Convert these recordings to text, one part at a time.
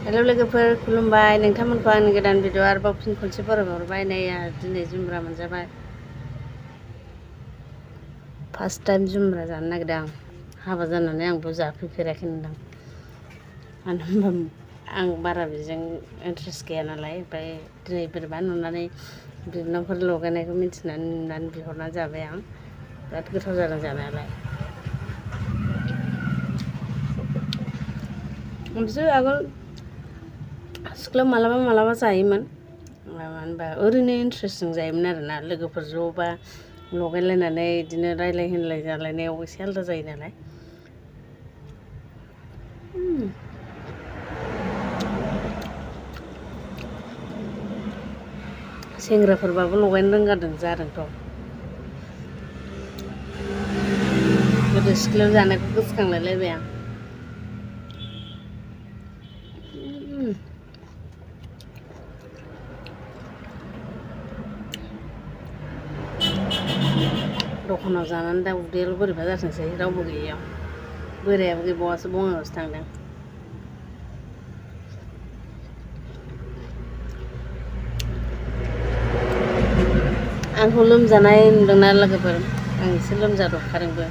हेल' लोगोफोर खुलुमबाय नोंथांमोनखौ आंनि गोदान भिडिअ आरोबाव फिन खनसे बरायहरबाय नै दिनै जुमब्रा मोनजाबाय फार्स्ट टाइम जुमब्रा जानो नागिरदों आं हाबा जानानै आंबो जाफेरफेराखै नोंदां मानो होनबा आं बारा बेजों इन्ट्रेस्ट गैया नालाय ओमफ्राय दिनै बोरैबा नुनानै बिनावफोर लगायनायखौ मिन्थिनानै नुनानै बिहरना जाबाय आं बिराद गोथाव जादों जानायालाय बिसोर आगोल सिख्लायाव मालाबा मालाबा जायोमोन मानो होनबा ओरैनो इन्ट्रेस्टजों जायोमोन आरोना लोगोफोर ज'बा लगायलायनानै बिदिनो रायलाय होनलाय जालायनायाव एसे आलादा जायो नालाय सेंग्राफोरबाबो लगायनो रोंगारदों जादोंथ' गोदो सिख्लायाव जानायखौ गोसोखांलायलायबाय आं दखानाव जानानै दा उदैयाल' बोरैबा जाथोंसै रावबो गैयैयाव बोरायाबो गैबावासो बङाइगावसो थांदों आंखौ लोमजानाय नुदोंना लोगोफोर आं एसे लोमजादबखादोंबो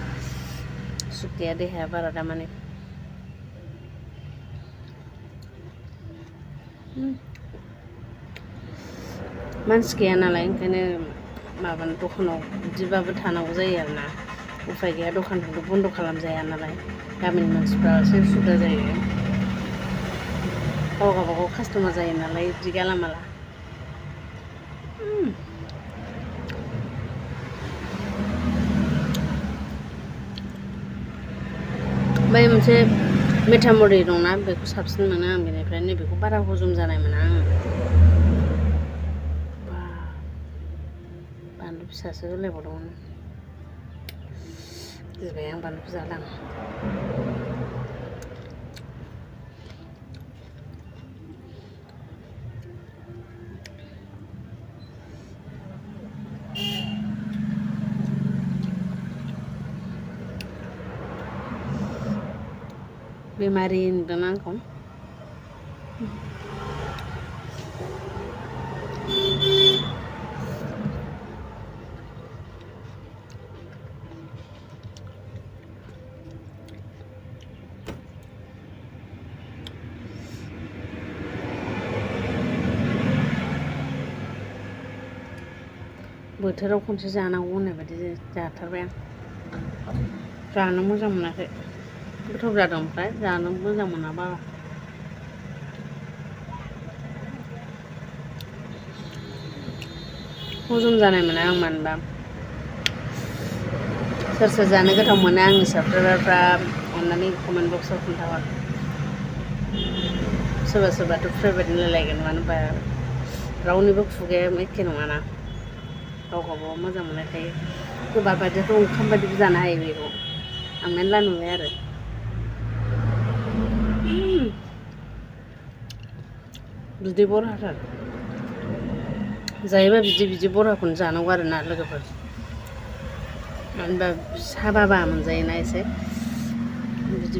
सुख गैया देहाया बारा दामानि मानसि गैया नालाय ओंखायनो माबानो दखानाव बिदिबाबो थानांगौ जायो आरोना उफाय गैया दखानफोरखौ बन्द' खालामजाया नालाय गामिनि मानसिफ्रा एसे उसुबिदा जायो गावबागाव कास्ट'मार जायो नालाय बिदि गालामाला ओमफ्राय मोनसे मेथामुरि दंना बेखौ साबसिन मोनो आं बेनिफ्राय नैबेखौ बारा हजम जानाय मोना आङो बानलु फिसासो होलायबावदोंमोन गिबाय आं बानलुखौ जादां बेमारि नुदोंना आंखौ बोथोराव खनसे जानांगौ होननाय बायदि जाथारबाय आं जानो मोजां मोनाखै गोथाव जादों ओमफ्राय जानो मोजां मोना बारा हजम जानाय मोना आं मानोबा सोर सोर जानो गोथाव मोनो आंनि साबस्क्राइबारफ्रा अननानै कमेन्ट बक्सआव खोन्थाहर सोरबा सोरबाथ' फेभरेट होनलायलायगोन मानो होनबा रावनिबो खुगाया एखे नङाना गाव गावबागाव मोजां मोननाय थायो गोबाब बायदियाथ' ओंखाम बायदिबो जानो हायो बेखौ आं मेरला नुबाय आरो बिदै बरहाथार जायोबा बिदि बरहाखौनो जानांगौ आरोना लोगोफोर मानो होनबा साबाबा मोनजायोना एसे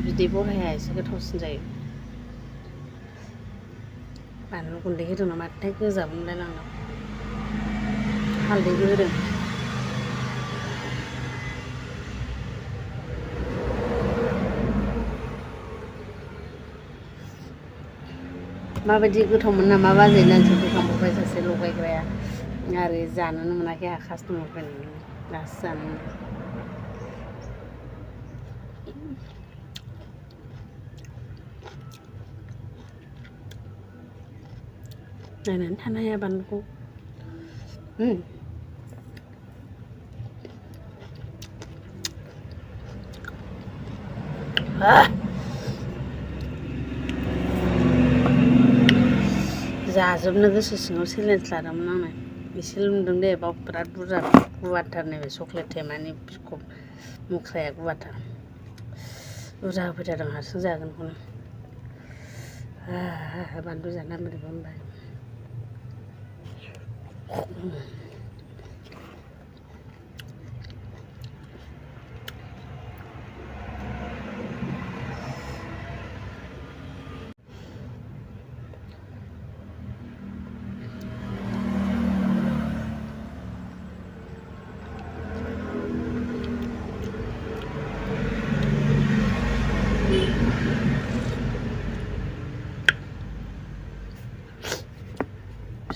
बिदै बरहाया एसे गोथावसिन जायो बानलु गुन्दै होदों नामाथाय गोजाबो मोनलायलांदों हालदैबो होदों माबायदि गोथावमोन नामा बाजै नानसो बोखांबावबाय सासे लगायग्राया आरो जानोनो मोनाखै आंहा कास्टमार फैनानै दासो जानो मोनदों नायनानै थानो हाया बानलुखौ जाजोबनो गोसो सिङाव चेलेन्ज लादोंमोन आङो एसेल' नुदों दे बाव बिराद बुरजा गुवारथार नैबे चक्लेट थेमानि बिखब मुख्राया गुवारथार बुरजा होफैथारदों हारसिं जागोनखौनो बानलु जाना बोरैबा मोनबाय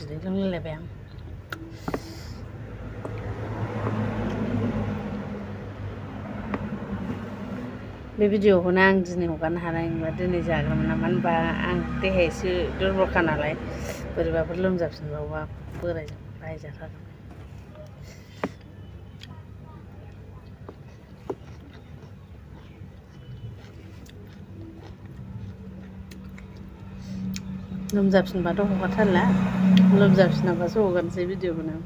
बिदै लोंलायलायबाय आं बे भिडिअखौनो आं दिनै हगारनो हानाय नंला दिनै जाग्रामोन नामा होनबा आं देहाया एसे दुरबलखा नालाय बोरैबाफोर लोमजाफिनबावबा बोरायजों रायजाथारगोन लोमजाफिनबाथ' हगारथारला लोमजाफिनाबासो हगारनोसै भिडिअखौनो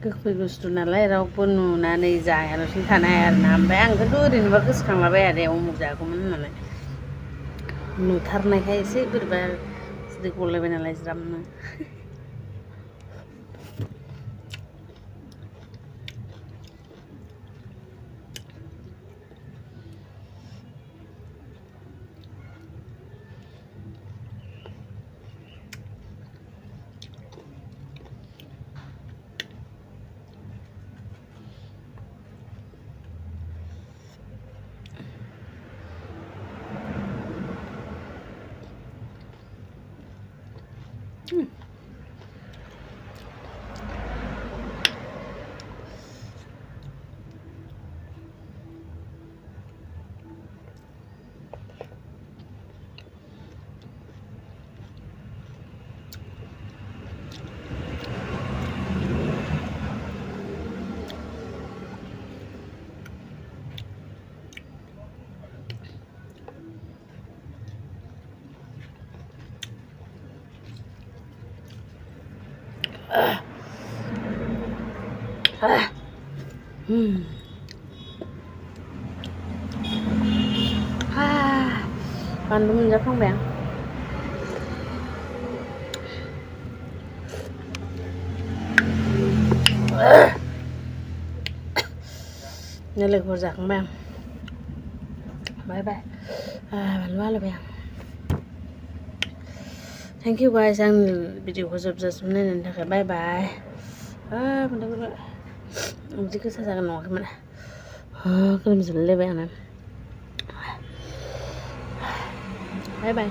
गोखै बुस्थु नालाय रावबो नुनानै जायालासिनो थानो हाया आरोना ओमफ्राय आंथ' ओरैनोबा गोसोखांलाबाया दे उमुक जागौमोन होननानै नुथारनायखाय एसे बोरैबा बिदै गलायबाय नालाय ज्रामनो बानलु मोनजाफ्लांबाय आं लोगोफोर जाखांबाय आं बाय बाय बानलु आलौबाय आं थेंक इउ गाइस आंनि भिडिअखौ जोबजासिम नायनायनि थाखाय बाय बाय बिदि गोसा जागोन नङाखैमोन गोलोमजोबलायबाय आङो बाय बाय